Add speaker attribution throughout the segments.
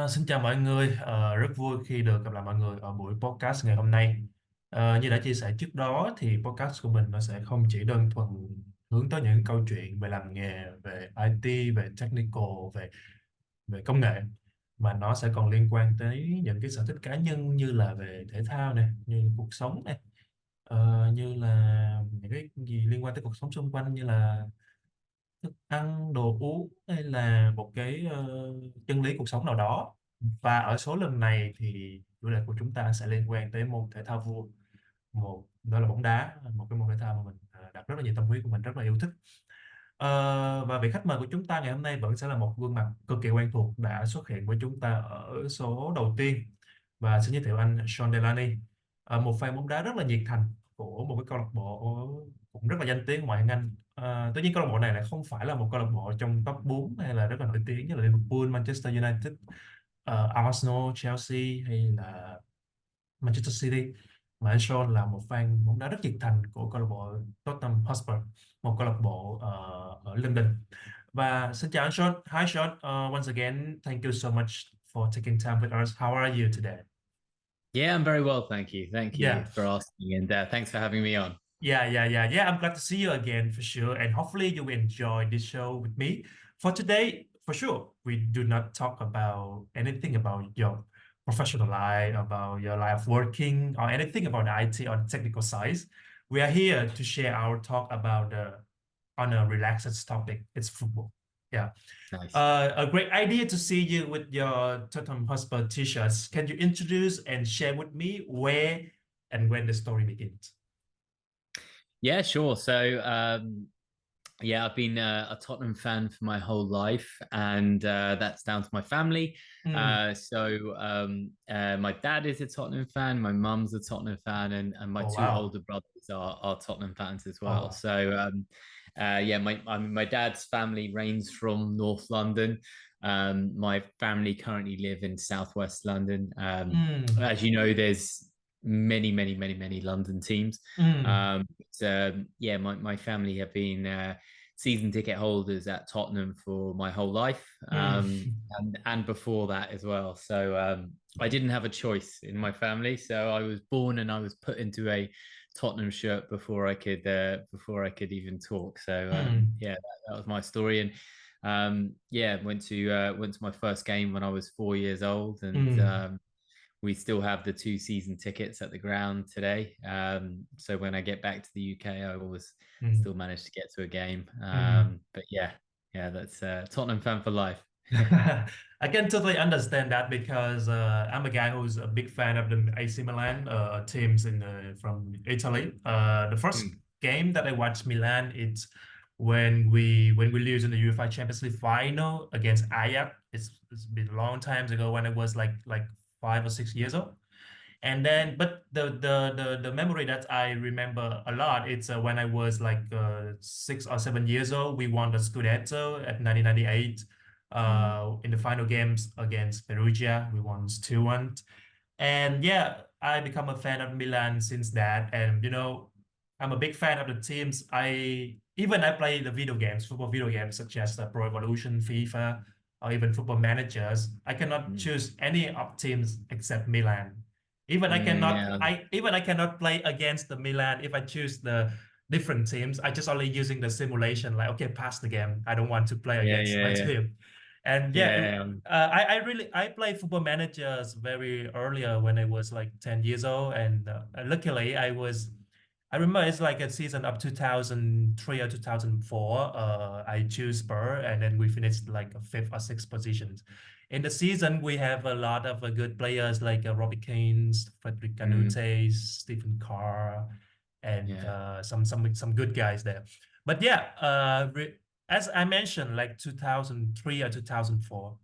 Speaker 1: Xin chào mọi người, rất vui khi được gặp lại mọi người ở buổi podcast ngày hôm nay. Như đã chia sẻ trước đó thì podcast của mình nó sẽ không chỉ đơn thuần hướng tới những câu chuyện về làm nghề, về IT, về technical, về về công nghệ, mà nó sẽ còn liên quan tới những cái sở thích cá nhân như là về thể thao này, như cuộc sống này, như là những cái gì liên quan tới cuộc sống xung quanh như là thức ăn, đồ uống hay là một cái chân lý cuộc sống nào đó. Và ở số lần này thì chủ đề của chúng ta sẽ liên quan tới môn thể thao vua, một đó là bóng đá, một cái môn thể thao mà mình đặt rất là nhiều tâm huyết của mình rất là yêu thích. Và vị khách mời của chúng ta ngày hôm nay vẫn sẽ là một gương mặt cực kỳ quen thuộc đã xuất hiện với chúng ta ở số đầu tiên, và xin giới thiệu anh Sean Delaney, một fan bóng đá rất là nhiệt thành của một cái câu lạc bộ cũng rất là danh tiếng ngoại hạng Anh. Tuy nhiên câu lạc bộ này lại không phải là một câu lạc bộ trong top 4 hay là rất là nổi tiếng như là Liverpool, Manchester United, Arsenal, Chelsea hay là Manchester City, mà anh Sean là một fan bóng đá rất nhiệt thành của câu lạc bộ Tottenham Hotspur, một câu lạc bộ ở London. Và xin chào anh Sean. Hi Sean. Once again, thank you so much for taking time with us. How are you today?
Speaker 2: Yeah, I'm very well, thank you. Thank you
Speaker 1: Yeah.
Speaker 2: for asking, and thanks for having me on.
Speaker 1: Yeah. I'm glad to see you again for sure. And hopefully you will enjoy this show with me. For today, for sure, we do not talk about anything about your professional life, about your life working, or anything about the IT or the technical side. We are here to share our talk about on a relaxed topic. It's football. Yeah.
Speaker 2: Nice.
Speaker 1: A great idea to see you with your Tottenham Hotspur t-shirts. Can you introduce and share with me where and when the story begins?
Speaker 2: Yeah, sure. So, yeah, I've been a Tottenham fan for my whole life, and that's down to my family.
Speaker 1: Mm.
Speaker 2: My dad is a Tottenham fan, my mum's a Tottenham fan, and my
Speaker 1: Oh
Speaker 2: two
Speaker 1: wow.
Speaker 2: older brothers are Tottenham fans as
Speaker 1: Oh
Speaker 2: well.
Speaker 1: wow.
Speaker 2: Yeah, my dad's family reigns from North London. My family currently live in Southwest London.
Speaker 1: Mm.
Speaker 2: As you know, there's many London teams.
Speaker 1: Mm.
Speaker 2: Yeah, my family have been season ticket holders at Tottenham for my whole life,
Speaker 1: Mm.
Speaker 2: and before that as well. I didn't have a choice in my family, so I was born and I was put into a Tottenham shirt before I could even talk.
Speaker 1: Mm.
Speaker 2: Yeah, that was my story. And yeah, went to my first game when I was 4 years old, and
Speaker 1: Mm.
Speaker 2: we still have the two season tickets at the ground today. So when I get back to the UK, I always
Speaker 1: Mm.
Speaker 2: still manage to get to a game.
Speaker 1: Mm.
Speaker 2: But yeah, that's Tottenham fan for life.
Speaker 1: I can totally understand that because I'm a guy who's a big fan of the AC Milan teams in from Italy. The first
Speaker 2: Mm,
Speaker 1: game that I watched Milan, it's when we lose in the UEFA Champions League final against Ajax. It's been a long time ago when I was like 5 or 6 years old. And then, but the memory that I remember a lot, it's when I was like 6 or 7 years old. We won the Scudetto at 1998
Speaker 2: mm.
Speaker 1: in the final games against Perugia. We won 2-1. And yeah, I become a fan of Milan since that. And I'm a big fan of the teams. I play the video games, football video games such as Pro Evolution, FIFA, or even Football Managers. I cannot
Speaker 2: Mm.
Speaker 1: choose any of teams except Milan. Even I cannot play against the Milan if I choose the different teams. I just only using the simulation, like okay, pass the game. I don't want to play
Speaker 2: Yeah,
Speaker 1: against my
Speaker 2: yeah,
Speaker 1: team. And yeah,
Speaker 2: yeah,
Speaker 1: I played football managers very earlier when I was like 10 years old, and luckily I remember it's like a season of 2003 or 2004. I choose Spurs, and then we finished like a fifth or sixth positions. In the season, we have a lot of good players like Robbie Keane, Frederick
Speaker 2: mm,
Speaker 1: Canute, Stephen Carr, and
Speaker 2: yeah,
Speaker 1: some good guys there. But yeah, as I mentioned, like 2003 or 2004,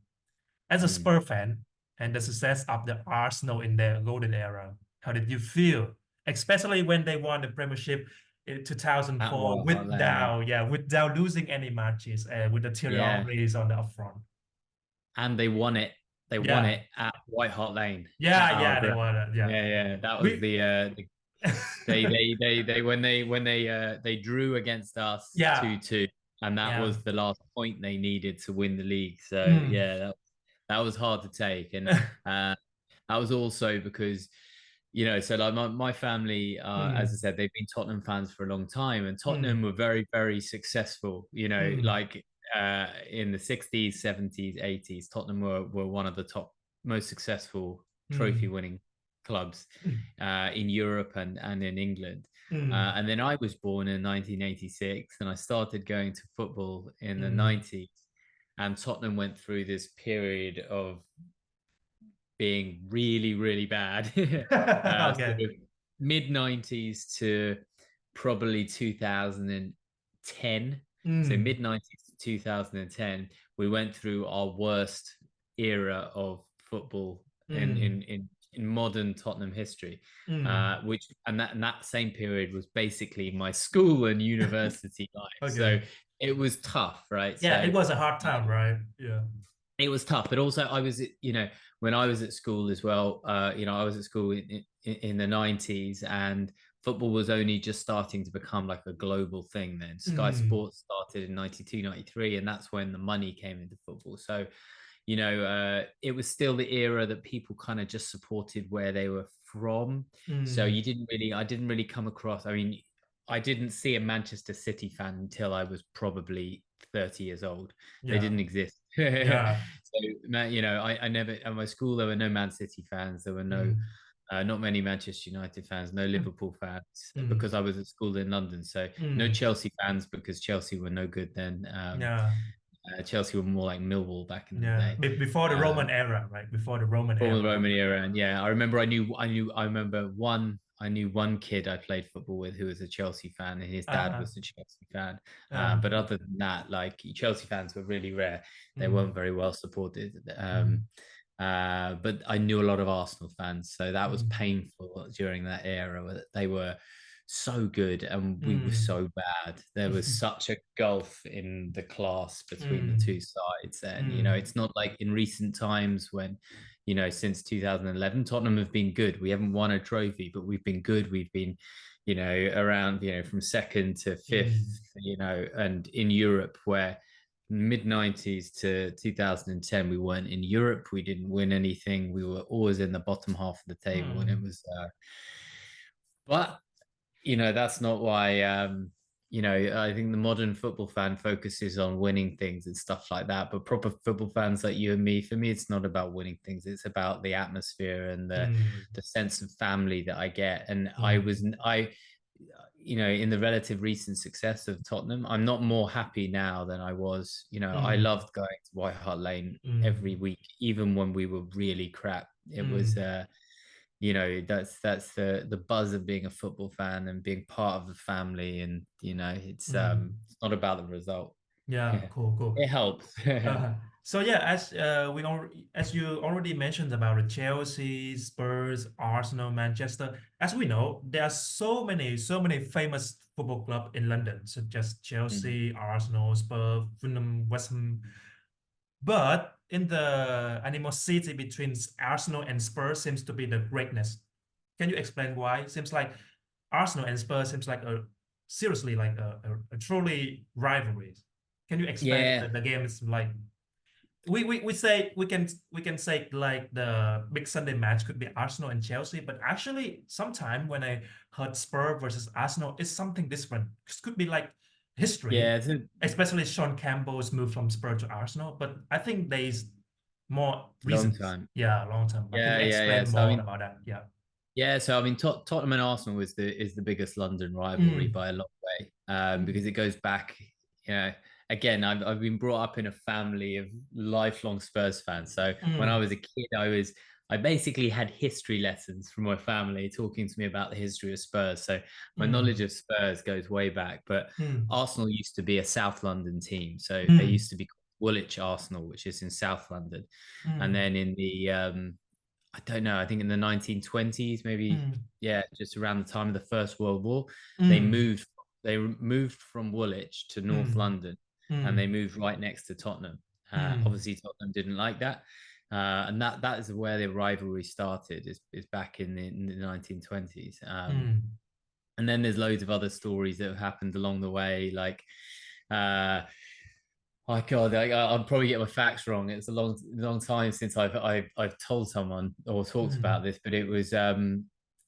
Speaker 1: as a
Speaker 2: mm.
Speaker 1: Spur fan and the success of the Arsenal in their golden era, how did you feel? Especially when they won the Premiership in
Speaker 2: At
Speaker 1: 2004
Speaker 2: White Hart Lane.
Speaker 1: without losing any matches, with the Thierry
Speaker 2: Yeah,
Speaker 1: Henrys on the upfront.
Speaker 2: and they won it. They won
Speaker 1: Yeah,
Speaker 2: it at White Hart Lane at our
Speaker 1: yeah, they
Speaker 2: ground.
Speaker 1: won it. Yeah,
Speaker 2: Yeah. That was
Speaker 1: we,
Speaker 2: they when they drew against us
Speaker 1: yeah,
Speaker 2: 2-2, and that
Speaker 1: yeah.
Speaker 2: was the last point they needed to win the league. So
Speaker 1: Mm.
Speaker 2: yeah, that was hard to take, and uh, that was also because, so like my family, as I
Speaker 1: Mm,
Speaker 2: said, they've been Tottenham fans for a long time, and Tottenham
Speaker 1: mm,
Speaker 2: were very, very successful.
Speaker 1: mm,
Speaker 2: Like in the 60s, 70s, 80s, Tottenham were one of the top most successful trophy
Speaker 1: mm,
Speaker 2: winning clubs
Speaker 1: mm,
Speaker 2: in Europe and in England.
Speaker 1: mm,
Speaker 2: And then I was born in 1986, and I started going to football in the
Speaker 1: mm.
Speaker 2: 90s. And Tottenham went through this period of being really, really bad. Sort
Speaker 1: Okay.
Speaker 2: of mid 90s to probably 2010. So
Speaker 1: Mm,
Speaker 2: mid 90s to 2010, we went through our worst era of football in
Speaker 1: mm,
Speaker 2: in in, in modern Tottenham history.
Speaker 1: mm.
Speaker 2: Which and that same period was basically my school and university life. So
Speaker 1: Okay.
Speaker 2: it was tough, right?
Speaker 1: Yeah,
Speaker 2: So
Speaker 1: it was a hard time, right? Yeah.
Speaker 2: it was tough, but also I was, when I was at school as well, I was at school in the 90s, and football was only just starting to become like a global thing then. Sky
Speaker 1: Mm,
Speaker 2: Sports started in 92, 93, and that's when the money came into football. So, it was still the era that people kind of just supported where they were from. So
Speaker 1: mm.
Speaker 2: I didn't really come across, I mean, I didn't see a Manchester City fan until I was probably 30 years old. They
Speaker 1: Yeah.
Speaker 2: didn't exist.
Speaker 1: Yeah.
Speaker 2: So, I never, at my school, there were no Man City fans. There were no,
Speaker 1: Mm,
Speaker 2: not many Manchester United fans, no
Speaker 1: mm,
Speaker 2: Liverpool fans,
Speaker 1: mm,
Speaker 2: because I was at school in London. So, no
Speaker 1: mm.
Speaker 2: Chelsea fans because Chelsea were no good then.
Speaker 1: Yeah.
Speaker 2: Chelsea were more like Millwall back in the
Speaker 1: Yeah.
Speaker 2: day.
Speaker 1: Before the Roman
Speaker 2: Um,
Speaker 1: era, right? Before the Roman
Speaker 2: Former
Speaker 1: era.
Speaker 2: Roman era, and yeah, I remember I remember I knew one kid I played football with who was a Chelsea fan, and his dad
Speaker 1: Uh,
Speaker 2: was a Chelsea fan.
Speaker 1: uh,
Speaker 2: But other than that, like, Chelsea fans were really rare. They weren't
Speaker 1: mm,
Speaker 2: very well supported.
Speaker 1: mm,
Speaker 2: But I knew a lot of Arsenal fans, so that was
Speaker 1: mm,
Speaker 2: painful during that era. They were so good and we were
Speaker 1: mm,
Speaker 2: so bad. There was such a gulf in the class between the two
Speaker 1: mm,
Speaker 2: sides. And,
Speaker 1: mm,
Speaker 2: it's not like in recent times when, since 2011, Tottenham have been good. We haven't won a trophy, but we've been good. We've been, around, from second to fifth,
Speaker 1: mm,
Speaker 2: and in Europe, where mid 90s to 2010 we weren't in Europe, we didn't win anything, we were always in the bottom half of the table, and it
Speaker 1: mm,
Speaker 2: was but that's not why. I think the modern football fan focuses on winning things and stuff like that. But proper football fans like you and me, for me, it's not about winning things. It's about the atmosphere and
Speaker 1: mm,
Speaker 2: the sense of family that I get. And
Speaker 1: mm,
Speaker 2: in the relative recent success of Tottenham, I'm not more happy now than I was. I
Speaker 1: mm,
Speaker 2: loved going to White Hart Lane every
Speaker 1: mm,
Speaker 2: week, even when we were really crap. It was
Speaker 1: mm,
Speaker 2: that's the buzz of being a football fan and being part of the family, and
Speaker 1: mm.
Speaker 2: it's not about the result.
Speaker 1: Yeah, cool, cool.
Speaker 2: It helps.
Speaker 1: So yeah, as you already mentioned about the Chelsea, Spurs, Arsenal, Manchester, as we know, there are so many famous football clubs in London, such as
Speaker 2: Mhm.
Speaker 1: Chelsea, Arsenal, Spurs, Fulham, West Ham. But in the animosity between Arsenal and Spurs seems to be the greatness. Can you explain why? Seems like Arsenal and Spurs seems like a seriously like a truly rivalry. Can you explain
Speaker 2: Yeah,
Speaker 1: the game is like we say we can say like the big Sunday match could be Arsenal and Chelsea, but actually sometime when I heard Spurs versus Arsenal, it's something different. It could be like history,
Speaker 2: yeah, it's a
Speaker 1: especially Sean Campbell's move from Spurs to Arsenal. But I think there's more
Speaker 2: long
Speaker 1: reasons.
Speaker 2: time.
Speaker 1: Yeah, long term. But can
Speaker 2: Yeah,
Speaker 1: you
Speaker 2: yeah, yeah.
Speaker 1: explain
Speaker 2: So I
Speaker 1: more
Speaker 2: mean,
Speaker 1: about that? Yeah.
Speaker 2: Tottenham and Arsenal is the biggest London rivalry
Speaker 1: Mm,
Speaker 2: by a long way,
Speaker 1: mm,
Speaker 2: because it goes back. You know, again, I've been brought up in a family of lifelong Spurs fans. So when I
Speaker 1: mm,
Speaker 2: was a kid, I basically had history lessons from my family talking to me about the history of Spurs. So my knowledge
Speaker 1: mm,
Speaker 2: of Spurs goes way back. But
Speaker 1: mm,
Speaker 2: Arsenal used to be a South London team, so they
Speaker 1: mm,
Speaker 2: used to be called Woolwich Arsenal, which is in South London, and
Speaker 1: mm,
Speaker 2: then in the I don't know. I think in the 1920s, maybe,
Speaker 1: mm,
Speaker 2: yeah, just around the time of the First World War, they
Speaker 1: mm,
Speaker 2: moved. They moved from Woolwich to North
Speaker 1: mm,
Speaker 2: London, and they
Speaker 1: mm,
Speaker 2: moved right next to Tottenham.
Speaker 1: mm,
Speaker 2: Obviously, Tottenham didn't like that, and that is where the rivalry started. Is back in the 1920s.
Speaker 1: mm,
Speaker 2: And then there's loads of other stories that have happened along the way, like uh, Oh God, I'll probably get my facts wrong. It's a long time since I've told someone or talked about
Speaker 1: Mm,
Speaker 2: this, but it was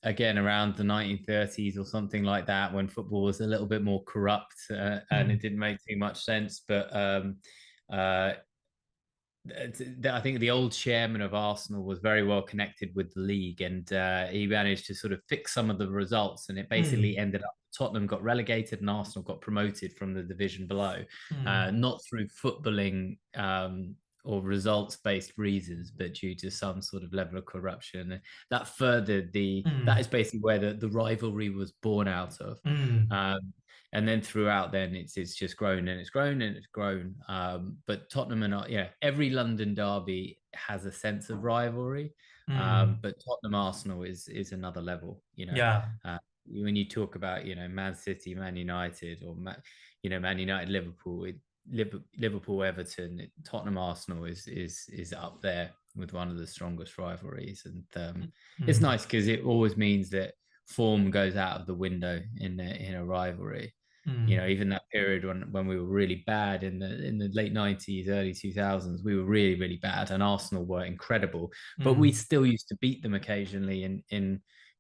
Speaker 2: again around the 1930s or something like that, when football was a little bit more corrupt, and it
Speaker 1: mm,
Speaker 2: didn't make too much sense. But uh, I think the old chairman of Arsenal was very well connected with the league, and he managed to sort of fix some of the results. And it basically
Speaker 1: mm,
Speaker 2: ended up Tottenham got relegated and Arsenal got promoted from the division below,
Speaker 1: mm,
Speaker 2: not through footballing or results-based reasons, but due to some sort of level of corruption. And that furthered that is
Speaker 1: mm,
Speaker 2: basically where the rivalry was born out of.
Speaker 1: mm,
Speaker 2: Um, and then throughout, then it's just grown and it's grown and it's grown. But Tottenham and yeah, every London derby has a sense of rivalry.
Speaker 1: mm.
Speaker 2: But Tottenham Arsenal is another level.
Speaker 1: Yeah.
Speaker 2: When you talk about Man City, Man United, or Man United, Liverpool, Liverpool, Everton, Tottenham Arsenal is up there with one of the strongest rivalries, and it's
Speaker 1: Mm,
Speaker 2: nice because it always means that form goes out of the window in a rivalry.
Speaker 1: mm,
Speaker 2: Even that period when we were really bad in the late 90s, early 2000s, we were really, really bad, and Arsenal were incredible. But we
Speaker 1: mm,
Speaker 2: still used to beat them occasionally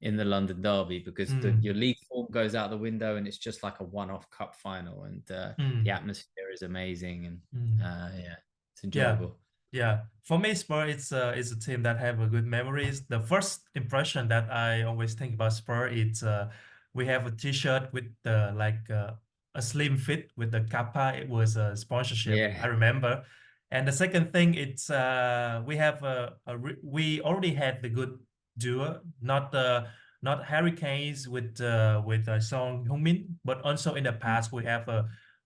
Speaker 2: in the London derby, because your
Speaker 1: mm,
Speaker 2: league form goes out the window, and it's just like a one-off cup final, and the
Speaker 1: mm,
Speaker 2: atmosphere is amazing, and
Speaker 1: mm.
Speaker 2: yeah, it's
Speaker 1: Yeah,
Speaker 2: enjoyable.
Speaker 1: yeah. For me, Spurs is a team that have a good memories. The first impression that I always think about Spurs is we have a T-shirt with the a slim fit with the Kappa. It was a sponsorship, I
Speaker 2: Yeah,
Speaker 1: remember. And the second thing, it's we have we already had the good duo, not Hurricanes with Son Heung Min, but also in the past we have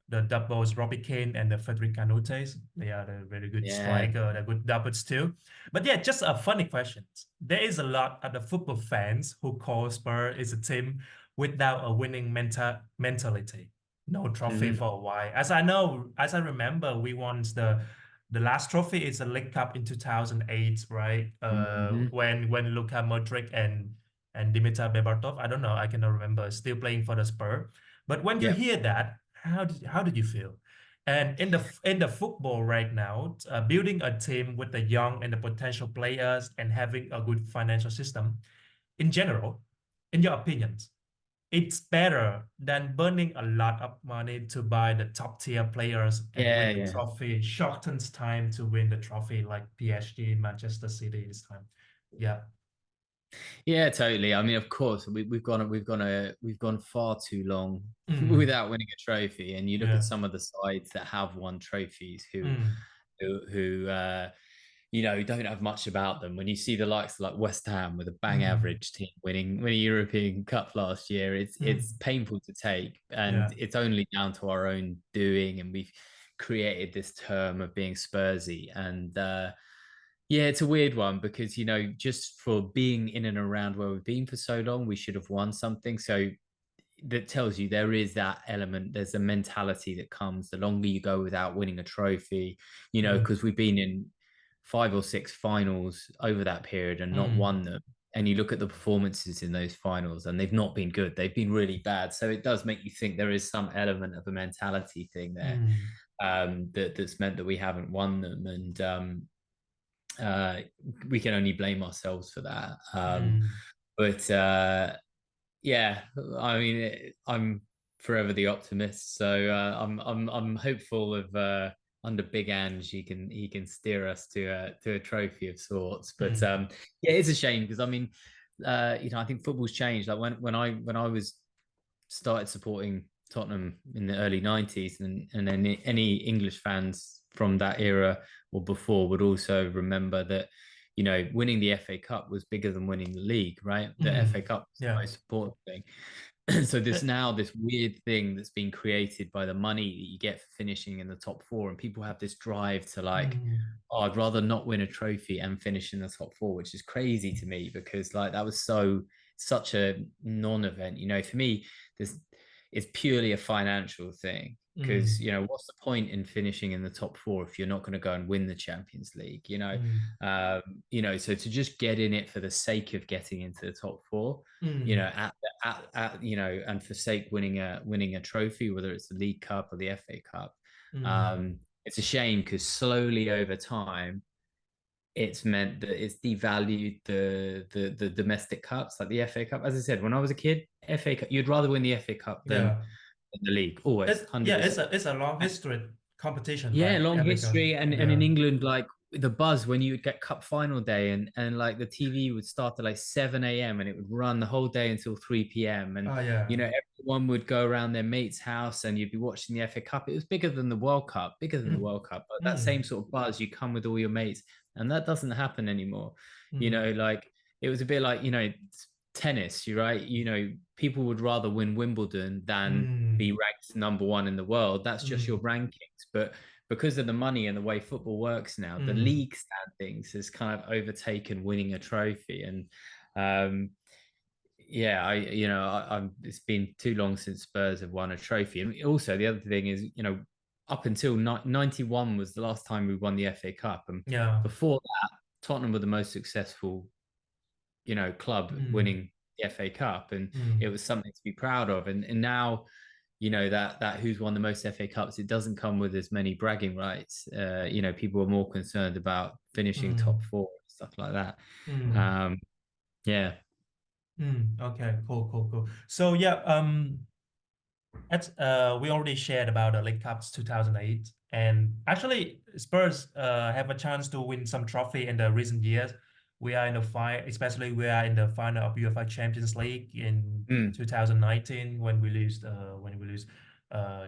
Speaker 1: the doubles, Robbie Kane and the Federic Canutes. They are the very good
Speaker 2: yeah,
Speaker 1: striker, they're good doubles too. But yeah, just a funny question. There is a lot of the football fans who call Spurs is a team without a winning mentality. No trophy
Speaker 2: hmm,
Speaker 1: for a while. As I know, as I remember, we won the last trophy is a League Cup in 2008, right?
Speaker 2: hmm,
Speaker 1: When Luka Modric and Dimitar Berbatov, I don't know, I cannot remember, still playing for the Spurs. But when you
Speaker 2: yeah.
Speaker 1: hear that, how did you feel? And in the football right now, building a team with the young and the potential players and having a good financial system, in general, in your opinions, it's better than burning a lot of money to buy the top tier players and win
Speaker 2: Yeah,
Speaker 1: the
Speaker 2: yeah.
Speaker 1: trophy, shortens time to win the trophy like PSG, Manchester City this time. Yeah.
Speaker 2: Yeah, totally. I mean, of course, we've gone far too long
Speaker 1: Mm,
Speaker 2: without winning a trophy. And you look at
Speaker 1: yeah.
Speaker 2: some of the sides that have won trophies, who
Speaker 1: Mm,
Speaker 2: who who uh, don't have much about them. When you see the likes of like West Ham with a bang
Speaker 1: mm,
Speaker 2: average team winning a European Cup last year, it's
Speaker 1: mm,
Speaker 2: painful to take, and
Speaker 1: yeah.
Speaker 2: it's only down to our own doing. And we've created this term of being Spursy, and yeah, it's a weird one because, just for being in and around where we've been for so long, we should have won something. So that tells you there is that element. There's a mentality that comes the longer you go without winning a trophy,
Speaker 1: Mm,
Speaker 2: because we've been in 5 or 6 finals over that period and not
Speaker 1: mm,
Speaker 2: won them. And you look at the performances in those finals, and they've not been good. They've been really bad. So it does make you think there is some element of a mentality thing there,
Speaker 1: mm,
Speaker 2: that's meant that we haven't won them. And uh, we can only blame ourselves for that.
Speaker 1: mm,
Speaker 2: But yeah, I mean, I'm forever the optimist, so I'm hopeful of under Big Ange, he can steer us to a trophy of sorts. But
Speaker 1: mm,
Speaker 2: yeah, it's a shame because I mean, I think football's changed. Like when I was started supporting Tottenham in the early 90s, and then any English fans from that era or before would also remember that, winning the FA Cup was bigger than winning the league, right? The FA
Speaker 1: mm.
Speaker 2: Cup was the
Speaker 1: Yeah.
Speaker 2: most important thing. So
Speaker 1: Uh,
Speaker 2: this weird thing that's been created by the money that you get for finishing in the top four, and people have this drive to like,
Speaker 1: mm,
Speaker 2: oh, I'd rather not win a trophy and finish in the top four, which is crazy to me because like that was such a non-event. For me, this it's purely a financial thing because
Speaker 1: mm,
Speaker 2: what's the point in finishing in the top four if you're not going to go and win the Champions League?
Speaker 1: mm,
Speaker 2: So to just get in it for the sake of getting into the top four,
Speaker 1: mm,
Speaker 2: and forsake winning a trophy, whether it's the League Cup or the FA Cup.
Speaker 1: mm,
Speaker 2: Um, it's a shame because slowly over time, it's meant that it's devalued the domestic cups, like the FA Cup. As I said, when I was a kid, FA Cup, you'd rather win the FA Cup than
Speaker 1: Yeah.
Speaker 2: the league, always,
Speaker 1: Yeah,
Speaker 2: 100%.
Speaker 1: it's a long history competition,
Speaker 2: Yeah,
Speaker 1: right?
Speaker 2: long
Speaker 1: Epic Cup.
Speaker 2: history, and in
Speaker 1: Yeah.
Speaker 2: England, like the buzz when you would get cup final day, and like the TV would start at like 7 a.m. and it would run the whole day until 3 p.m. and
Speaker 1: Oh yeah.
Speaker 2: everyone would go around their mate's house and you'd be watching the FA Cup. It was bigger than the World Cup, bigger than the
Speaker 1: Mm.
Speaker 2: World Cup. But that same
Speaker 1: Mm.
Speaker 2: sort of buzz, you come with all your mates, and that doesn't happen anymore.
Speaker 1: Mm.
Speaker 2: Like it was a bit like tennis, you right? People would rather win Wimbledon than be
Speaker 1: Mm.
Speaker 2: ranked number one in the world. That's just your
Speaker 1: Mm.
Speaker 2: rankings. But because of the money and the way football works now, the
Speaker 1: Mm.
Speaker 2: league standings has kind of overtaken winning a trophy. And yeah, I'm. It's been too long since Spurs have won a trophy. And also, the other thing is, up until 91 was the last time we won the FA Cup, and
Speaker 1: Yeah.
Speaker 2: before that, Tottenham were the most successful club
Speaker 1: Mm.
Speaker 2: winning the FA Cup, and it
Speaker 1: Mm.
Speaker 2: was something to be proud of. And now, that who's won the most FA Cups, it doesn't come with as many bragging rights. People are more concerned about finishing top
Speaker 1: Mm.
Speaker 2: four and stuff like that.
Speaker 1: Mm.
Speaker 2: Um, yeah,
Speaker 1: Mm. Okay. Cool. Cool. Cool. So yeah. We already shared about the League Cups 2008, and actually Spurs have a chance to win some trophy in the recent years. We are in the final, especially we are in the final of UEFA Champions League in
Speaker 2: mm.
Speaker 1: 2019 when we lose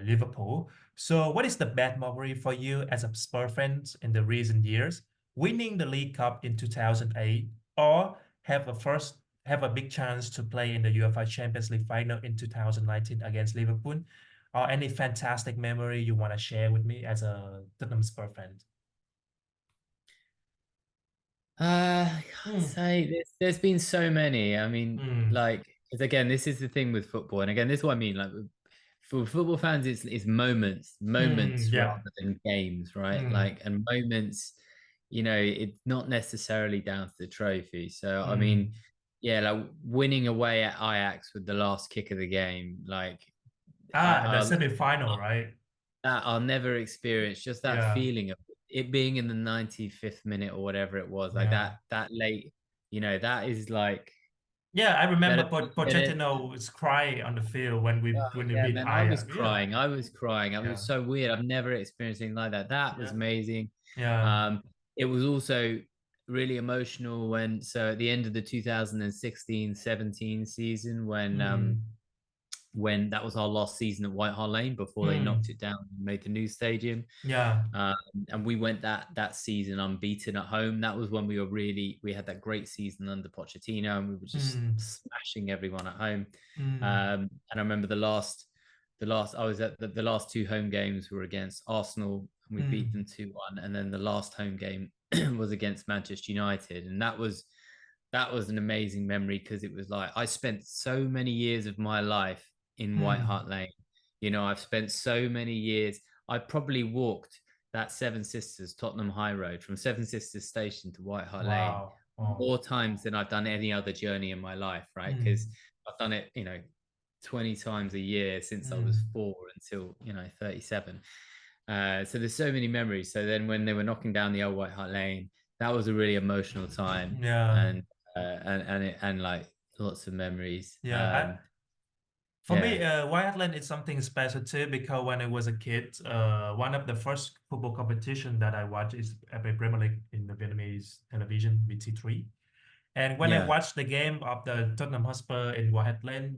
Speaker 1: Liverpool. So, what is the bad memory for you as a Spurs fan in the recent years? Winning the League Cup in 2008, or have a big chance to play in the UEFA Champions League final in 2019 against Liverpool, or any fantastic memory you want to share with me as a Tottenham Spurs fan?
Speaker 2: I can't
Speaker 1: Mm,
Speaker 2: say there's been so many. I mean,
Speaker 1: mm,
Speaker 2: like, 'cause again, this is the thing with football, and again, this is what I mean. Like, for football fans, it's moments
Speaker 1: yeah.
Speaker 2: rather than games, right?
Speaker 1: Mm,
Speaker 2: Like, and moments, it's not necessarily down to the trophy. So, I mean,
Speaker 1: mm.
Speaker 2: yeah, like winning away at Ajax with the last kick of the game, like,
Speaker 1: The
Speaker 2: I'll
Speaker 1: semi-final, right?
Speaker 2: that I'll never experience. Just that
Speaker 1: Yeah,
Speaker 2: feeling of it being in the 95th minute or whatever it was, like
Speaker 1: yeah.
Speaker 2: that late, that is like
Speaker 1: Yeah, I remember
Speaker 2: better than better.
Speaker 1: Pochettino was crying on the field when we
Speaker 2: Oh
Speaker 1: when we
Speaker 2: yeah,
Speaker 1: beat
Speaker 2: man, I was
Speaker 1: Ajax. Yeah,
Speaker 2: crying. I was crying. It
Speaker 1: yeah,
Speaker 2: was so weird. I've never experienced anything like that. That was
Speaker 1: yeah,
Speaker 2: amazing.
Speaker 1: yeah.
Speaker 2: Um, it was also really emotional at the end of the 2016-17 season
Speaker 1: Mm,
Speaker 2: when that was our last season at White Hart Lane before they knocked
Speaker 1: mm,
Speaker 2: it down and made the new stadium.
Speaker 1: yeah.
Speaker 2: Um, and we went that season unbeaten at home. That was when we had that great season under Pochettino, and we were just
Speaker 1: Mm,
Speaker 2: smashing everyone at home.
Speaker 1: mm,
Speaker 2: And I remember the last I was at the last two home games were against Arsenal, and we beat
Speaker 1: mm,
Speaker 2: them 2-1. And then the last home game was against Manchester United, and that was an amazing memory because it was like I spent so many years of my life in White
Speaker 1: mm.
Speaker 2: Hart Lane. I've spent so many years. I probably walked that Seven Sisters Tottenham High Road from Seven Sisters Station to White Hart Lane
Speaker 1: Wow. Oh.
Speaker 2: more times than I've done any other journey in my life, right? Because
Speaker 1: Mm,
Speaker 2: I've done it, 20 times a year since I was
Speaker 1: mm,
Speaker 2: 4 until, 37. So there's so many memories. So then when they were knocking down the old White Hart Lane, that was a really emotional time,
Speaker 1: yeah.
Speaker 2: and like lots of memories.
Speaker 1: Yeah. For me,
Speaker 2: Yeah,
Speaker 1: Ireland is something special too because when I was a kid, one of the first football competition that I watched is the Premier League in the Vietnamese television, VT3. And when I
Speaker 2: yeah,
Speaker 1: watched the game of the Tottenham Hotspur in White Lane,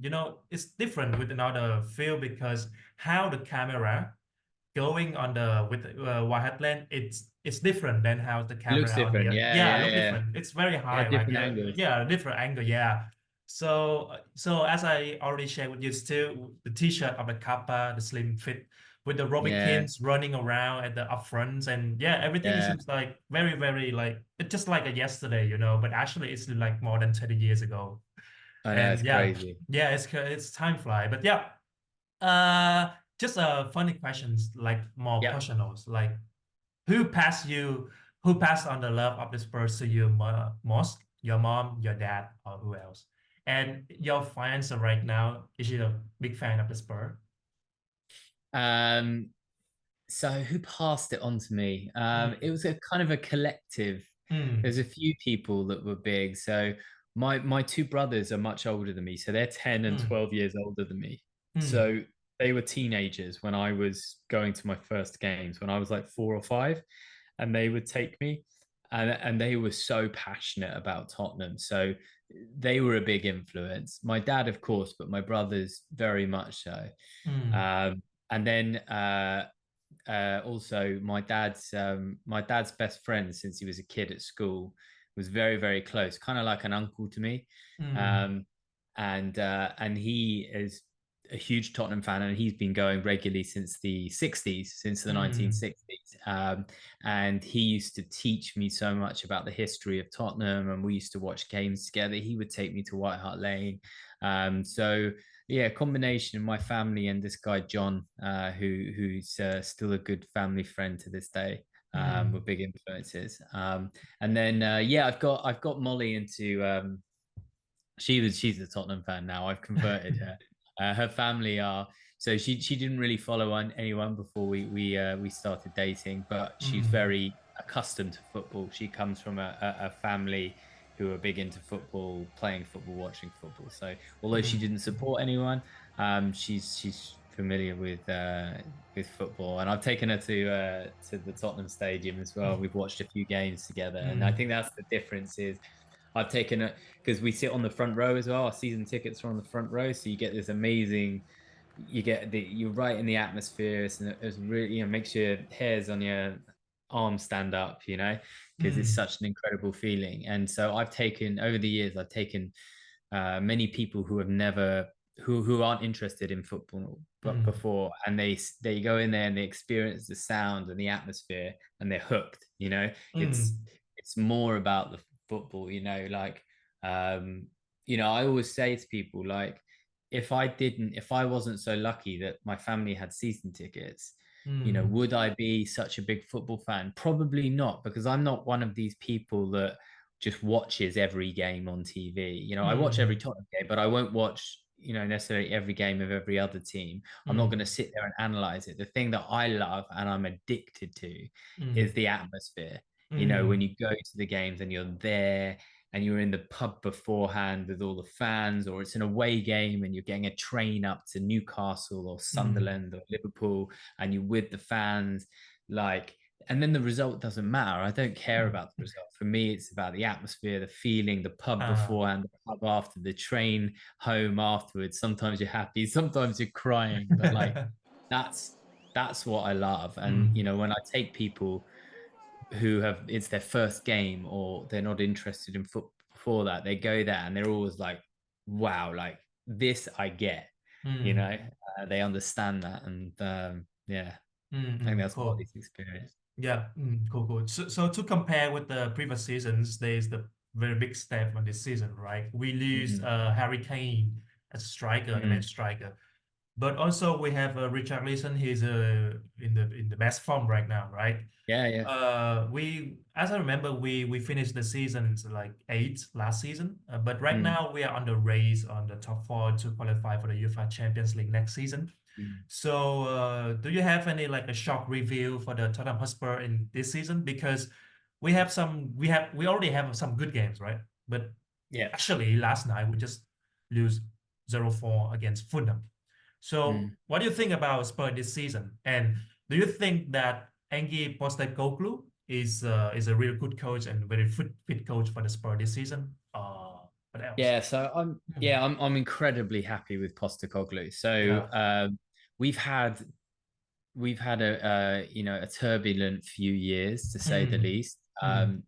Speaker 1: it's different with another feel because how the camera going on the with White Lane, it's different than how the
Speaker 2: it looks
Speaker 1: camera on
Speaker 2: different.
Speaker 1: the
Speaker 2: Yeah,
Speaker 1: yeah
Speaker 2: yeah,
Speaker 1: look
Speaker 2: yeah.
Speaker 1: different. It's very
Speaker 2: It
Speaker 1: high,
Speaker 2: had
Speaker 1: right?
Speaker 2: different
Speaker 1: Yeah,
Speaker 2: angles.
Speaker 1: yeah, different angle. Yeah. So as I already shared with you, still the T-shirt of the Kappa, the slim fit with the Robbie
Speaker 2: Yeah,
Speaker 1: Keane's running around at the upfronts, and yeah, everything
Speaker 2: yeah.
Speaker 1: seems like very, very like it's just like a yesterday, but actually it's like more than 30 years ago.
Speaker 2: I know
Speaker 1: And
Speaker 2: it's
Speaker 1: yeah,
Speaker 2: crazy.
Speaker 1: yeah, it's time fly. But yeah, just funny questions, like more
Speaker 2: Yep.
Speaker 1: personal, like who passed you, who passed on the love of the Spurs to you most? Your mom, your dad, or who else? And your fiance right now, is she a big fan of the Spurs?
Speaker 2: Um, So who passed it on to me? It
Speaker 1: Mm,
Speaker 2: was a kind of a collective. There's a
Speaker 1: mm,
Speaker 2: few people that were big. So my two brothers are much older than me. So they're 10 and
Speaker 1: mm,
Speaker 2: 12 years older than me.
Speaker 1: mm,
Speaker 2: So they were teenagers when I was going to my first games, when I was like 4 or 5, and they would take me. And they were so passionate about Tottenham. So they were a big influence. My dad, of course, but my brothers very much so.
Speaker 1: mm,
Speaker 2: And then also my dad's best friend since he was a kid at school was very very close, kind of like an uncle to me,
Speaker 1: mm,
Speaker 2: um, and he is a huge Tottenham fan, and he's been going regularly since the 60s, since the
Speaker 1: mm,
Speaker 2: 1960s. And he used to teach me so much about the history of Tottenham, and we used to watch games together. He would take me to White Hart Lane. So yeah, combination of my family and this guy John, who's still a good family friend to this day. Were
Speaker 1: mm.
Speaker 2: big influences. And then yeah, I've got Molly into she's a Tottenham fan now. I've converted her. Her family are, so she didn't really follow on anyone before we started dating, but she's
Speaker 1: Mm,
Speaker 2: very accustomed to football. She comes from a family who are big into football, playing football, watching football. So although she
Speaker 1: mm,
Speaker 2: didn't support anyone, she's familiar with football, and I've taken her to the Tottenham Stadium as well. We've watched a few games together, and I
Speaker 1: mm,
Speaker 2: think that's the difference is I've taken it because we sit on the front row as well. Our season tickets are on the front row, so you get this amazing. You're right in the atmosphere. It's really, makes your hairs on your arms stand up, because it's
Speaker 1: mm,
Speaker 2: such an incredible feeling. And so I've taken over the years, I've taken many people who have never who aren't interested in football but
Speaker 1: mm,
Speaker 2: before, and they go in there and they experience the sound and the atmosphere and they're hooked. It's
Speaker 1: mm,
Speaker 2: it's more about the football, like um I always say to people, like, if I wasn't so lucky that my family had season tickets,
Speaker 1: mm,
Speaker 2: would I be such a big football fan? Probably not, because I'm not one of these people that just watches every game on TV. I watch every
Speaker 1: mm,
Speaker 2: Tottenham game, but I won't watch, necessarily every game of every other team. I'm not going to
Speaker 1: mm,
Speaker 2: sit there and analyze it. The thing that I love and I'm addicted to is
Speaker 1: mm,
Speaker 2: the atmosphere. When
Speaker 1: mm,
Speaker 2: you go to the games and you're there and you're in the pub beforehand with all the fans, or it's an away game and you're getting a train up to Newcastle or
Speaker 1: mm,
Speaker 2: Sunderland or Liverpool and you're with the fans, like, and then the result doesn't matter. I don't care
Speaker 1: mm.
Speaker 2: about the result. For me, it's about the atmosphere, the feeling, the pub
Speaker 1: Ah.
Speaker 2: beforehand, the pub after, the train home afterwards. Sometimes you're happy, sometimes you're crying, but like that's that's what I love. And
Speaker 1: Mm,
Speaker 2: when I take people who have it's their first game or they're not interested in football before that, they go there and they're always like, wow, like this I get, you
Speaker 1: mm,
Speaker 2: know, they understand that. And yeah, I think
Speaker 1: mm,
Speaker 2: that's
Speaker 1: cool.
Speaker 2: Molly's experience.
Speaker 1: Yeah, cool, cool. So to compare with the previous seasons, there's the very big step on this season, right? We lose
Speaker 2: Mm,
Speaker 1: Harry Kane as a striker, the main
Speaker 2: mm.
Speaker 1: striker. But also we have Richard Leeson. He's in the best form right now, right?
Speaker 2: Yeah, yeah.
Speaker 1: We, as I remember, we finished the season like eighth last season. But right
Speaker 2: Mm,
Speaker 1: now we are on the race on the top four to qualify for the UEFA Champions League next season.
Speaker 2: mm.
Speaker 1: So, do you have any like a shock review for the Tottenham Hotspur in this season? Because we already have some good games, right? But
Speaker 2: Yeah.
Speaker 1: actually, last night we just lose 0-4 against Fulham. So,
Speaker 2: Mm.
Speaker 1: what do you think about Spurs this season? And do you think that Ange Postecoglou is a real good coach and very fit coach for the Spurs this season? What else?
Speaker 2: Yeah, so
Speaker 1: Hmm.
Speaker 2: I'm incredibly happy with Postecoglou. So
Speaker 1: Yeah.
Speaker 2: we've had we've had a turbulent few years, to say the
Speaker 1: Mm,
Speaker 2: least.
Speaker 1: mm,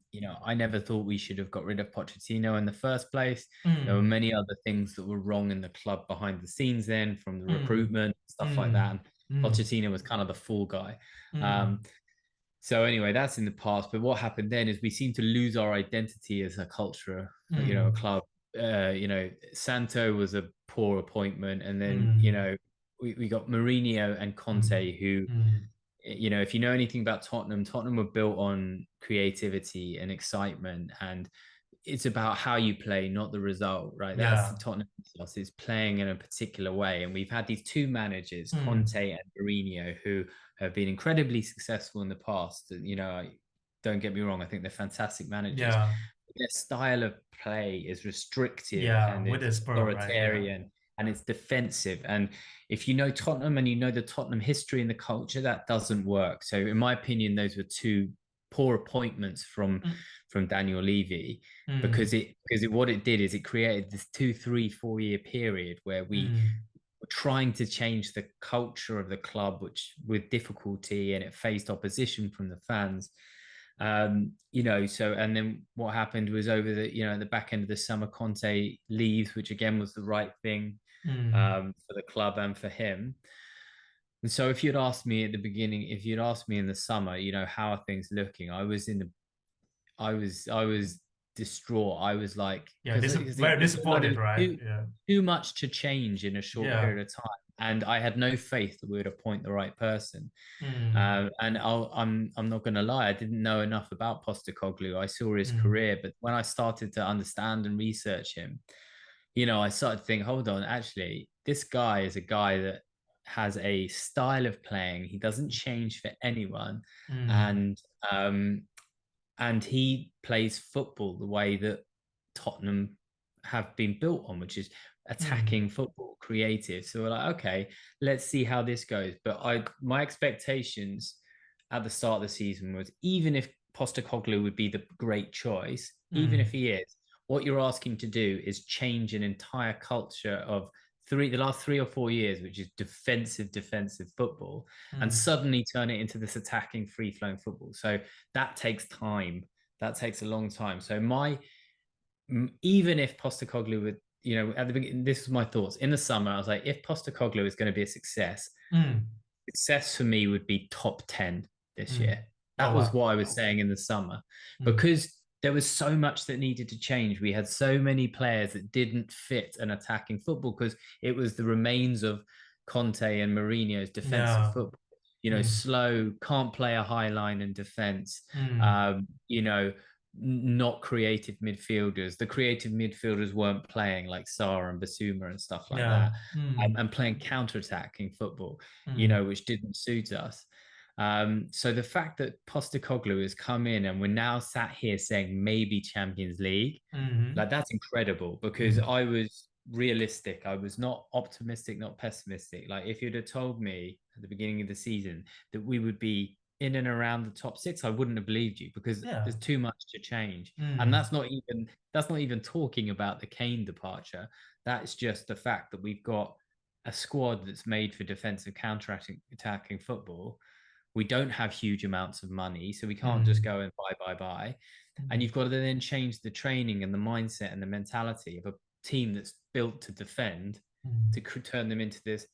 Speaker 2: I never thought we should have got rid of Pochettino in the first place. There were
Speaker 1: mm,
Speaker 2: many other things that were wrong in the club behind the scenes then, from the
Speaker 1: mm,
Speaker 2: recruitment, stuff like that.
Speaker 1: mm,
Speaker 2: And
Speaker 1: mm,
Speaker 2: Pochettino was kind of the fall guy. Um,
Speaker 1: mm,
Speaker 2: so anyway, that's in the past. But what happened then is we seem to lose our identity as a culture, a
Speaker 1: mm,
Speaker 2: club. Santo was a poor appointment, and then
Speaker 1: mm,
Speaker 2: we got Mourinho and
Speaker 1: mm,
Speaker 2: Conte, who,
Speaker 1: mm,
Speaker 2: if you know anything about Tottenham, Tottenham were built on creativity and excitement, and it's about how you play, not the result, right? That's the
Speaker 1: Yeah.
Speaker 2: Tottenham ethos, is playing in a particular way. And we've had these two managers,
Speaker 1: Mm.
Speaker 2: Conte and Mourinho, who have been incredibly successful in the past. You know, don't get me wrong, I think they're fantastic managers.
Speaker 1: Yeah.
Speaker 2: Their style of play is restrictive
Speaker 1: Yeah.
Speaker 2: and
Speaker 1: With the
Speaker 2: it's
Speaker 1: Spurs, right? Yeah.
Speaker 2: authoritarian and it's defensive. And if you know Tottenham and you know the Tottenham history and the culture, that doesn't work. So, in my opinion, those were two poor appointments
Speaker 1: Mm.
Speaker 2: from Daniel Levy because
Speaker 1: Mm.
Speaker 2: what it did is it created this 2, 3, 4 year period where we
Speaker 1: Mm.
Speaker 2: were trying to change the culture of the club, which with difficulty, and it faced opposition from the fans. You know, so and then what happened was over the the back end of the summer, Conte leaves, which again was the right thing
Speaker 1: Mm.
Speaker 2: for the club and for him. And so if you'd asked me at the beginning, if you'd asked me in the summer, how are things looking? I was distraught. I was like,
Speaker 1: Yeah. This
Speaker 2: because
Speaker 1: very
Speaker 2: there
Speaker 1: disappointed,
Speaker 2: was
Speaker 1: right? Yeah.
Speaker 2: too much to change in a short
Speaker 1: Yeah.
Speaker 2: period of time, and I had no faith that we would appoint the right person.
Speaker 1: Mm.
Speaker 2: And I'm not going to lie, I didn't know enough about Postecoglou. I saw his
Speaker 1: Mm.
Speaker 2: career, but when I started to understand and research him, I started to think, hold on, actually, this guy is a guy that has a style of playing. He doesn't change for anyone,
Speaker 1: Mm.
Speaker 2: and um, and he plays football the way that Tottenham have been built on, which is
Speaker 1: Mm.
Speaker 2: attacking football, creative. So we're like, okay, let's see how this goes. But my expectations at the start of the season was, even if Postecoglou would be the great choice, even if
Speaker 1: Mm.
Speaker 2: he is, what you're asking to do is change an entire culture of the last 3 or 4 years, which is defensive football, and
Speaker 1: Mm.
Speaker 2: suddenly turn it into this attacking, free flowing football. So that takes time. That takes a long time. So even if Postecoglou would, at the beginning, this was my thoughts in the summer. I was like, if Postecoglou is going to be a success,
Speaker 1: Mm.
Speaker 2: success for me would be top 10 this
Speaker 1: Mm.
Speaker 2: year.
Speaker 1: Oh
Speaker 2: That was
Speaker 1: wow.
Speaker 2: what I was saying in the summer,
Speaker 1: Mm.
Speaker 2: because there was so much that needed to change. We had so many players that didn't fit an attacking football because it was the remains of Conte and Mourinho's defensive
Speaker 1: Yeah.
Speaker 2: football.
Speaker 1: Mm.
Speaker 2: Slow, can't play a high line in defense.
Speaker 1: Mm.
Speaker 2: Um, you know, not creative midfielders. The creative midfielders weren't playing like Sarr and Basuma and stuff like
Speaker 1: Yeah.
Speaker 2: that,
Speaker 1: Mm.
Speaker 2: and playing counter-attacking football,
Speaker 1: Mm.
Speaker 2: which didn't suit us. So the fact that Postecoglou has come in and we're now sat here saying maybe Champions League,
Speaker 1: Mm.
Speaker 2: like that's incredible, because
Speaker 1: Mm.
Speaker 2: I was realistic. I was not optimistic, not pessimistic. Like if you'd have told me at the beginning of the season that we would be in and around the top six, I wouldn't have believed you, because
Speaker 1: Yeah.
Speaker 2: there's too much to change. And
Speaker 1: Mm.
Speaker 2: that's not even talking about the Kane departure. That's just the fact that we've got a squad that's made for defensive counter-attacking football. We don't have huge amounts of money, so we can't just
Speaker 1: Mm.
Speaker 2: go and buy. And
Speaker 1: Mm.
Speaker 2: you've got to then change the training and the mindset and the mentality of a team that's built to defend,
Speaker 1: Mm.
Speaker 2: to turn them into this.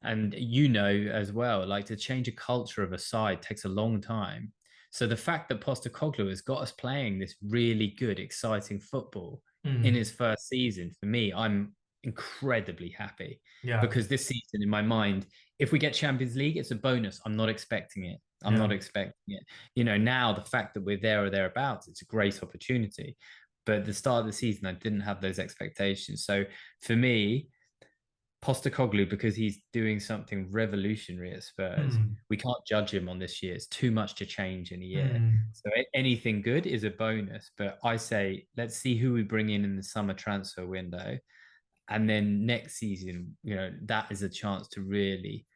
Speaker 2: And as well, like to change a culture of a side takes a long time. So the fact that Postecoglou has got us playing this really good, exciting football in
Speaker 1: Mm.
Speaker 2: his first season, for me, I'm incredibly happy,
Speaker 1: Yeah.
Speaker 2: because this season, in my mind, if we get Champions League, it's a bonus. I'm not expecting it. I'm not
Speaker 1: Yeah.
Speaker 2: expecting it. Now the fact that we're there or thereabouts, it's a great opportunity. But at the start of the season, I didn't have those expectations. So for me, Postecoglou, because he's doing something revolutionary at Spurs,
Speaker 1: Mm.
Speaker 2: we can't judge him on this year. It's too much to change in a year.
Speaker 1: Mm.
Speaker 2: So anything good is a bonus. But I say, let's see who we bring in the summer transfer window. And then next season, that is a chance to really,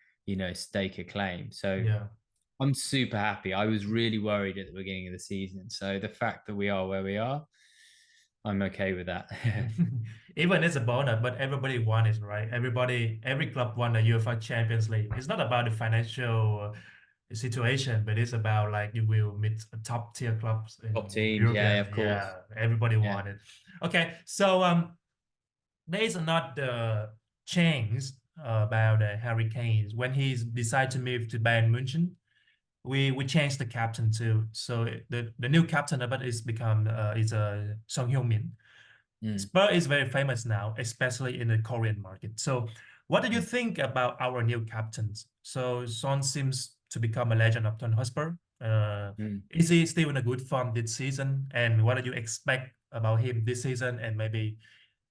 Speaker 2: stake a claim. So
Speaker 1: Yeah.
Speaker 2: I'm super happy. I was really worried at the beginning of the season. So the fact that we are where we are, I'm okay with that.
Speaker 1: Even it's a bonus, but everybody wants it, right? Every club won the UEFA Champions League. It's not about the financial situation, but it's about like you will meet top tier clubs
Speaker 2: Top
Speaker 1: in
Speaker 2: teams, yeah,
Speaker 1: European.
Speaker 2: of course.
Speaker 1: Yeah, everybody
Speaker 2: Yeah.
Speaker 1: want it. Okay, so there is another change about Harry Kane when he decided to move to Bayern Munich. We changed the captain too. So the new captain but is become is Son Heung Min.
Speaker 2: Mm,
Speaker 1: Spurs is very famous now, especially in the Korean market. So, what do you
Speaker 2: mm,
Speaker 1: think about our new captains? So, Son seems to become a legend of Tottenham Hotspur.
Speaker 2: mm.
Speaker 1: Is he still in a good form this season? And what do you expect about him this season and maybe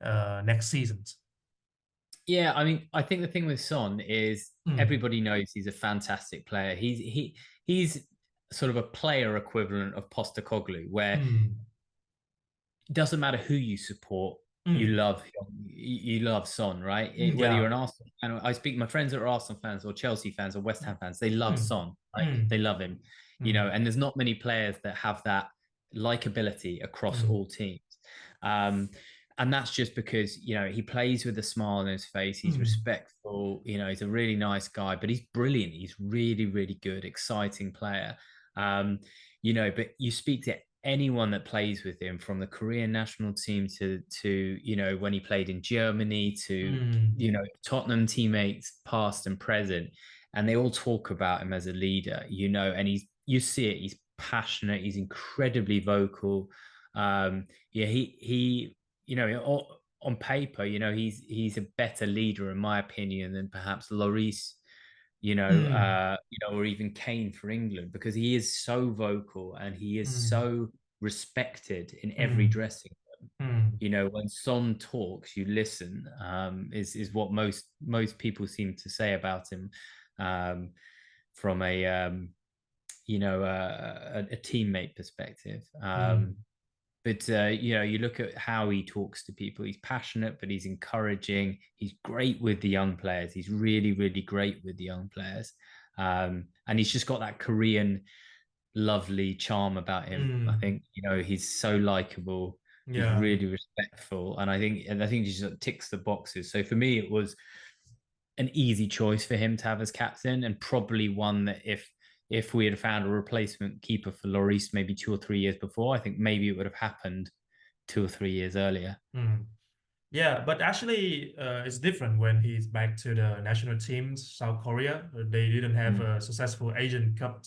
Speaker 1: next season?
Speaker 2: Yeah, I mean, I think the thing with Son is
Speaker 1: Mm,
Speaker 2: everybody knows he's a fantastic player. He's sort of a player equivalent of Postecoglou, where
Speaker 1: mm,
Speaker 2: it doesn't matter who you support, you
Speaker 1: mm,
Speaker 2: love you love Son, right? Whether you're
Speaker 1: yeah.
Speaker 2: an Arsenal fan, I speak my friends that are Arsenal fans or Chelsea fans or West Ham fans, they love
Speaker 1: Mm,
Speaker 2: Son, right? They
Speaker 1: mm,
Speaker 2: love him,
Speaker 1: mm,
Speaker 2: and there's not many players that have that likability across
Speaker 1: mm,
Speaker 2: all teams. Um, and that's just because he plays with a smile on his face. He's
Speaker 1: mm,
Speaker 2: respectful. He's a really nice guy, but he's brilliant. He's really, really good, exciting player. Um, but you speak to anyone that plays with him, from the Korean national team to when he played in Germany, to
Speaker 1: mm,
Speaker 2: Tottenham teammates past and present, and they all talk about him as a leader. And you see it. He's passionate. He's incredibly vocal. Yeah, he on paper, he's a better leader in my opinion than perhaps Lloris,
Speaker 1: mm,
Speaker 2: or even Kane for England, because he is so vocal and he is
Speaker 1: mm,
Speaker 2: so respected in every
Speaker 1: mm,
Speaker 2: dressing room.
Speaker 1: mm,
Speaker 2: When Son talks, you listen. Is what most people seem to say about him, um, from a teammate perspective.
Speaker 1: mm,
Speaker 2: But you look at how he talks to people. He's passionate, but he's encouraging. He's great with the young players. He's really, really great with the young players. And he's just got that Korean lovely charm about him. I
Speaker 1: mm,
Speaker 2: think he's so likable. He's
Speaker 1: yeah.
Speaker 2: really respectful, and I think he just ticks the boxes. So for me, it was an easy choice for him to have as captain, and probably one that if we had found a replacement keeper for Lloris maybe 2 or 3 years before, I think maybe it would have happened 2 or 3 years earlier.
Speaker 1: Mm. Yeah, but actually, it's different when he's back to the national teams. South Korea, they didn't have
Speaker 2: Mm,
Speaker 1: a successful Asian Cup.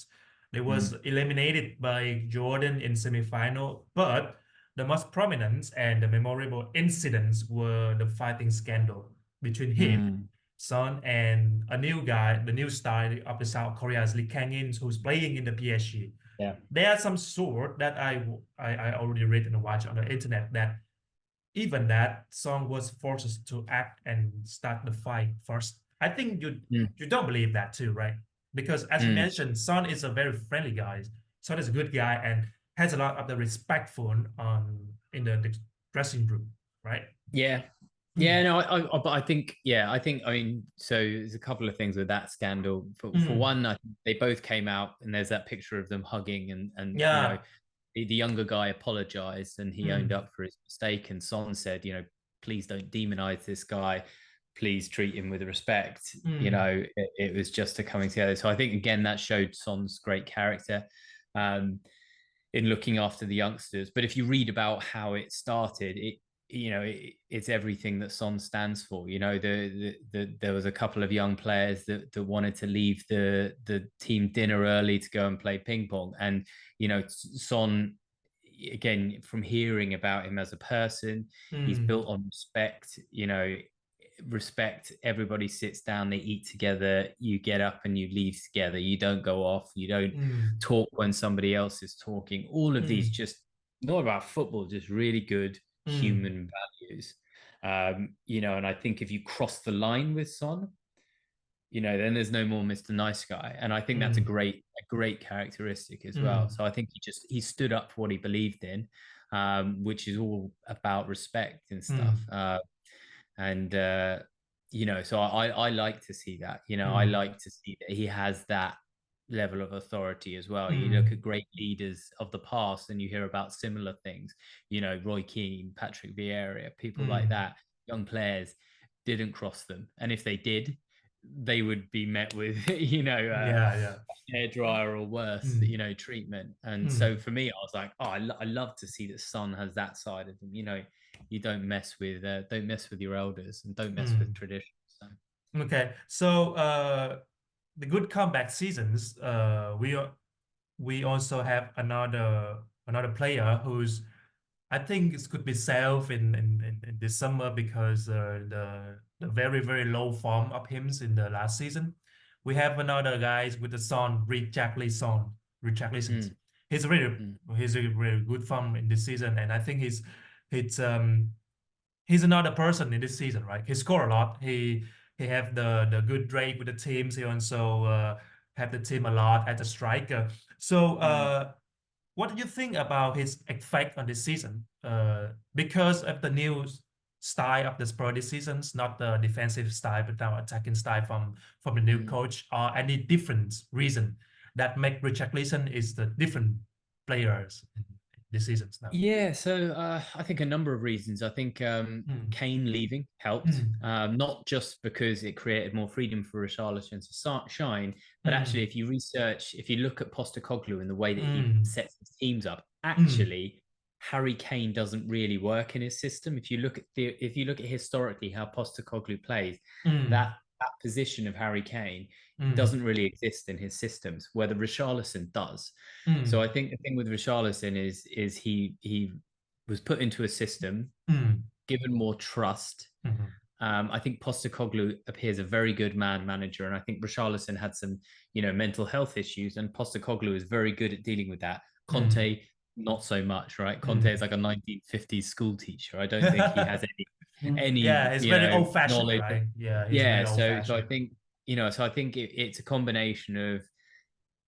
Speaker 1: They was
Speaker 2: mm,
Speaker 1: eliminated by Jordan in semifinal. But the most prominent and the memorable incidents were the fighting scandal between him,
Speaker 2: mm.
Speaker 1: Son, and a new guy, the new star of the South Korea's Lee Kang-in, who's playing in the PSG.
Speaker 2: Yeah.
Speaker 1: There are some sort that I already read and watched on the internet that even that Song was forced to act and start the fight first. I think
Speaker 2: Mm,
Speaker 1: you don't believe that too, right? Because as you
Speaker 2: mm.
Speaker 1: mentioned, Son is a very friendly guy. Son is a good guy and has a lot of the respectful on in the dressing room, right?
Speaker 2: Yeah. Yeah,
Speaker 1: Mm,
Speaker 2: no, but I think, I mean, so there's a couple of things with that scandal. For
Speaker 1: mm,
Speaker 2: one, I think they both came out, and there's that picture of them hugging, and
Speaker 1: yeah.
Speaker 2: the younger guy apologized and he owned
Speaker 1: Mm,
Speaker 2: up for his mistake. And Son said, please don't demonize this guy. Please treat him with respect.
Speaker 1: mm,
Speaker 2: It was just a coming together. So I think, again, that showed Son's great character, um, in looking after the youngsters. But if you read about how it started, it's everything that Son stands for. There was a couple of young players that wanted to leave the team dinner early to go and play ping pong, and Son, again, from hearing about him as a person, he's
Speaker 1: mm,
Speaker 2: built on respect. Respect. Everybody sits down, they eat together, you get up and you leave together, you don't go off, you don't
Speaker 1: mm,
Speaker 2: talk when somebody else is talking. All of these,
Speaker 1: mm,
Speaker 2: just not about football, just really good
Speaker 1: mm,
Speaker 2: human values. And I think if you cross the line with Son, then there's no more Mr. Nice Guy. And I think that's a
Speaker 1: mm,
Speaker 2: great characteristic as well.
Speaker 1: mm,
Speaker 2: So I think he stood up for what he believed in, which is all about respect and stuff.
Speaker 1: mm,
Speaker 2: And so I like to see that. I
Speaker 1: mm,
Speaker 2: like to see that he has that level of authority as well. You look
Speaker 1: mm,
Speaker 2: at great leaders of the past and you hear about similar things. Roy Keane, Patrick Vieira, people like
Speaker 1: mm.
Speaker 2: that. Young players didn't cross them, and if they did, they would be met with
Speaker 1: Yeah, yeah.
Speaker 2: hair dryer or worse,
Speaker 1: Mm,
Speaker 2: treatment. And so
Speaker 1: mm,
Speaker 2: for me, I was like, oh, I love to see that Son has that side of him. You don't mess with your elders, and don't mess with
Speaker 1: mm.
Speaker 2: tradition. So
Speaker 1: Okay, so the good comeback seasons, we also have another player who's I think it could be safe in this summer because the very very low form of him in the last season. We have another guys with the son Richarlison. Richarlison.
Speaker 2: mm,
Speaker 1: He's really
Speaker 2: Mm,
Speaker 1: he's a really good form in this season, and I think he's he's another person in this season, right? He scored a lot. He have the good break with the teams. He also have the team a lot as a striker. So
Speaker 2: mm,
Speaker 1: what do you think about his effect on this season? Because of the new style of the Spurs this season, not the defensive style, but now attacking style from the new
Speaker 2: mm.
Speaker 1: coach, or any different reason that make Richarlison is the different players in this seasons now?
Speaker 2: Yeah, so I think a number of reasons. I think
Speaker 1: Mm,
Speaker 2: Kane leaving helped,
Speaker 1: mm,
Speaker 2: not just because it created more freedom for Richarlison to shine, but actually,
Speaker 1: mm,
Speaker 2: if you research, if you look at Postecoglou and the way that he
Speaker 1: mm,
Speaker 2: sets his teams up,
Speaker 1: mm,
Speaker 2: actually, Harry Kane doesn't really work in his system. If you look at historically how Postecoglou plays,
Speaker 1: mm,
Speaker 2: that position of Harry Kane
Speaker 1: mm,
Speaker 2: doesn't really exist in his systems, where the Richarlison does. So
Speaker 1: mm,
Speaker 2: I think the thing with Richarlison is he was put into a system,
Speaker 1: mm,
Speaker 2: given more trust.
Speaker 1: mm,
Speaker 2: I think Postecoglou appears a very good man manager, and I think Richarlison had some, mental health issues, and Postecoglou is very good at dealing with that.
Speaker 1: mm,
Speaker 2: Conte, not so much, right? Conte is
Speaker 1: mm.
Speaker 2: like a 1950s school teacher. I don't think he has any
Speaker 1: Yeah, it's very old-fashioned,
Speaker 2: knowledge.
Speaker 1: right? Yeah, he's very
Speaker 2: Yeah, so I
Speaker 1: old-fashioned.
Speaker 2: think it's a combination of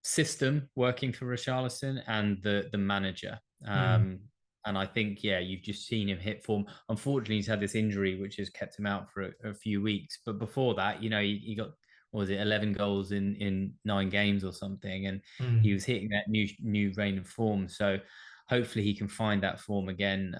Speaker 2: system working for Richarlison and the manager.
Speaker 1: Mm,
Speaker 2: And I think, yeah, you've just seen him hit form. Unfortunately, he's had this injury which has kept him out for a few weeks. But before that, he got, what was it, 11 goals in 9 games or something, and he
Speaker 1: mm.
Speaker 2: was hitting that new reign of form. So hopefully he can find that form again.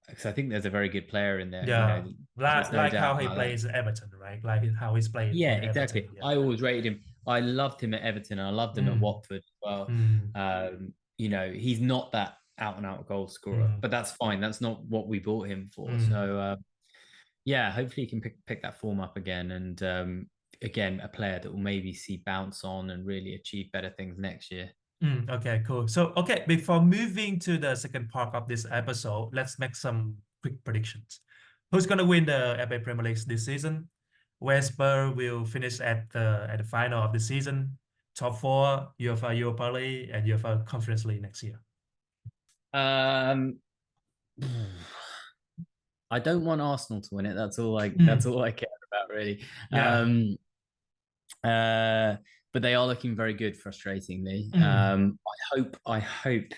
Speaker 2: Because I think there's a very good player in there.
Speaker 1: Yeah,
Speaker 2: There's no
Speaker 1: like
Speaker 2: doubt
Speaker 1: how he
Speaker 2: about that.
Speaker 1: plays at Everton, right? Like how he's played
Speaker 2: Yeah,
Speaker 1: for the Everton.
Speaker 2: exactly.
Speaker 1: Yeah.
Speaker 2: I always rated him. I loved him at Everton. And I loved him at
Speaker 1: Mm,
Speaker 2: Watford as well.
Speaker 1: mm,
Speaker 2: He's not that out and out goal scorer,
Speaker 1: mm,
Speaker 2: but that's fine. That's not what we bought him for.
Speaker 1: mm,
Speaker 2: So yeah, hopefully he can pick that form up again. And again, a player that will maybe see bounce on and really achieve better things next year.
Speaker 1: mm. Okay, cool. So, okay, before moving to the second part of this episode, let's make some quick predictions. Who's gonna win the FA Premier League this season? Where Spurs will finish at the final of the season? Top four, UEFA Europa League and UEFA Conference League next year.
Speaker 2: Um, I don't want Arsenal to win it. That's
Speaker 1: Mm,
Speaker 2: all I care about, really.
Speaker 1: yeah.
Speaker 2: Uh, but they are looking very good, frustratingly.
Speaker 1: Mm,
Speaker 2: I hope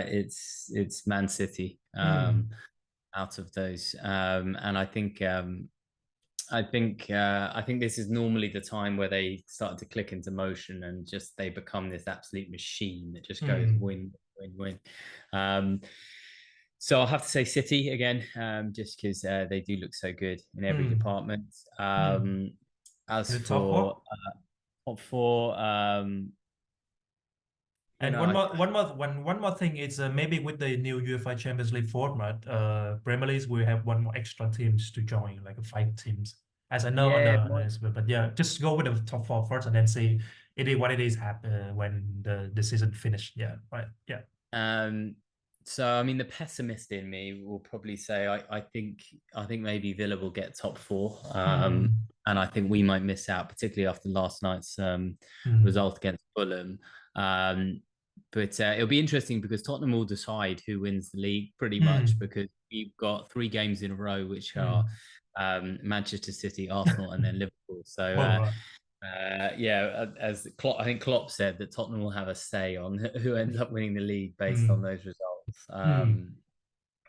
Speaker 2: it's Man City
Speaker 1: mm,
Speaker 2: out of those. And I think this is normally the time where they start to click into motion and just they become this absolute machine that just goes
Speaker 1: mm,
Speaker 2: win, win, win. Um, so I'll have to say City again, just because they do look so good in every
Speaker 1: mm,
Speaker 2: department.
Speaker 1: mm.
Speaker 2: As
Speaker 1: The top
Speaker 2: for
Speaker 1: four.
Speaker 2: top four,
Speaker 1: And
Speaker 2: I,
Speaker 1: one more thing is maybe with the new UEFA Champions League format, Premier League will have one more extra teams to join, like 5 teams. As I know on
Speaker 2: yeah,
Speaker 1: but yeah, just go with the top four first and then see it is what it is happen when the season finished. Yeah, right. Yeah.
Speaker 2: Um, so I mean, the pessimist in me will probably say I think maybe Villa will get top four,
Speaker 1: Mm,
Speaker 2: and I think we might miss out, particularly after last night's
Speaker 1: mm,
Speaker 2: result against Fulham. But it'll be interesting because Tottenham will decide who wins the league pretty much
Speaker 1: mm,
Speaker 2: because we've got 3 games in a row which are
Speaker 1: mm.
Speaker 2: Manchester City, Arsenal, and then Liverpool. So
Speaker 1: All right.
Speaker 2: yeah, as I think Klopp said that Tottenham will have a say on who ends up winning the league based on
Speaker 1: Mm,
Speaker 2: those results.
Speaker 1: mm,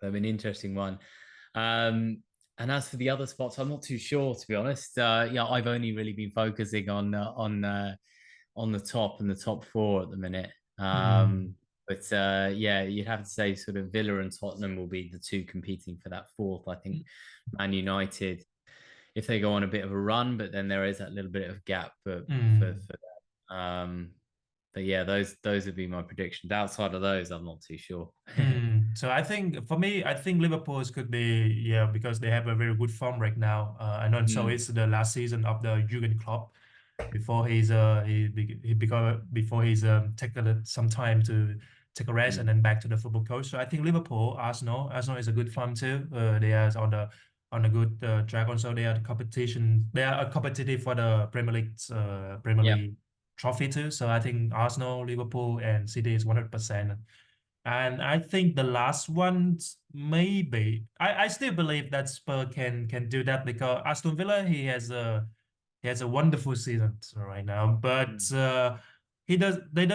Speaker 2: That'll be an interesting one. And as for the other spots, I'm not too sure to be honest. Yeah, I've only really been focusing on the top and the top four at the minute.
Speaker 1: mm,
Speaker 2: But yeah, you'd have to say sort of Villa and Tottenham will be the two competing for that fourth. I think Man United, if they go on a bit of a run, but then there is that little bit of gap for
Speaker 1: mm.
Speaker 2: that. But yeah, those would be my predictions. Outside of those, I'm not too sure.
Speaker 1: So I think for me, I think Liverpool's could be, yeah, because they have a very good form right now. I know so
Speaker 2: Mm,
Speaker 1: it's the last season of the Jurgen Klopp before he become before he's taken some time to take a rest and
Speaker 2: mm.
Speaker 1: then back to the football coach. So I think Liverpool, Arsenal is a good form too. They are on a good track. Also, they are the competition. They are competitive for the Premier League
Speaker 2: Yeah.
Speaker 1: trophy too. So I think Arsenal, Liverpool, and City is 100%. And I think the last one maybe I still believe that Spurs can do that because Aston Villa he has a wonderful season right now, but he does they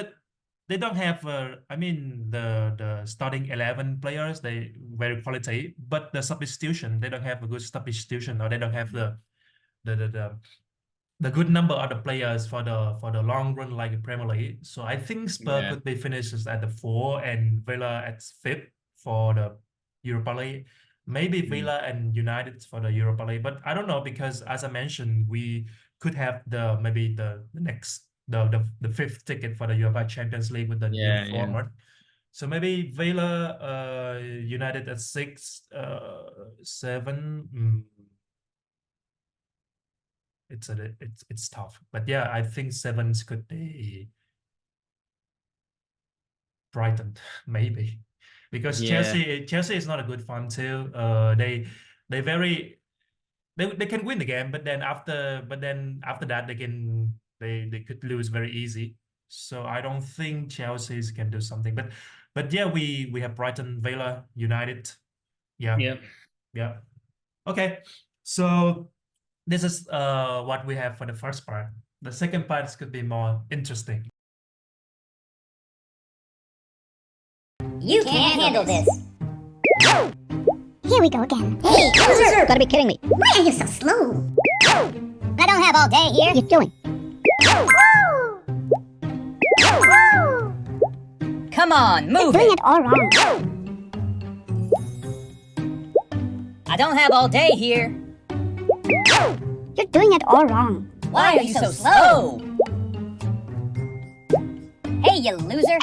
Speaker 1: don't have I mean the starting 11 players they very quality, but the substitution they don't have a good substitution, or they don't have the the, the the good number of the players for the long run like the Premier League. So I think Spurs
Speaker 2: Yeah.
Speaker 1: could be finishes at the four and Villa at fifth for the Europa League. Maybe
Speaker 2: Mm.
Speaker 1: Villa and United for the Europa League, but I don't know because as I mentioned, we could have the maybe the next the fifth ticket for the UEFA Champions League with the new
Speaker 2: Yeah, yeah.
Speaker 1: format. So maybe Villa, United at six, seven. It's tough, but yeah, I think sevens could be Brighton maybe because
Speaker 2: Yeah.
Speaker 1: Chelsea is not a good fun too. They very they can win the game, but then after that they could lose very easy. So I don't think Chelsea can do something. But yeah, we have Brighton, Villa, United. Yeah,
Speaker 2: Yeah.
Speaker 1: yeah. Okay, so this is what we have for the first part. The second part could be more interesting.
Speaker 3: You can't handle this. Here we go again. Hey, loser!
Speaker 4: Gotta be kidding me.
Speaker 3: Why are you so slow?
Speaker 4: I don't have all day here. What are you doing?
Speaker 5: Come on, move
Speaker 3: You're doing
Speaker 5: it.
Speaker 3: it all wrong.
Speaker 5: I don't have all day here.
Speaker 3: You're doing it all wrong.
Speaker 5: Why are you so slow? Hey, you loser.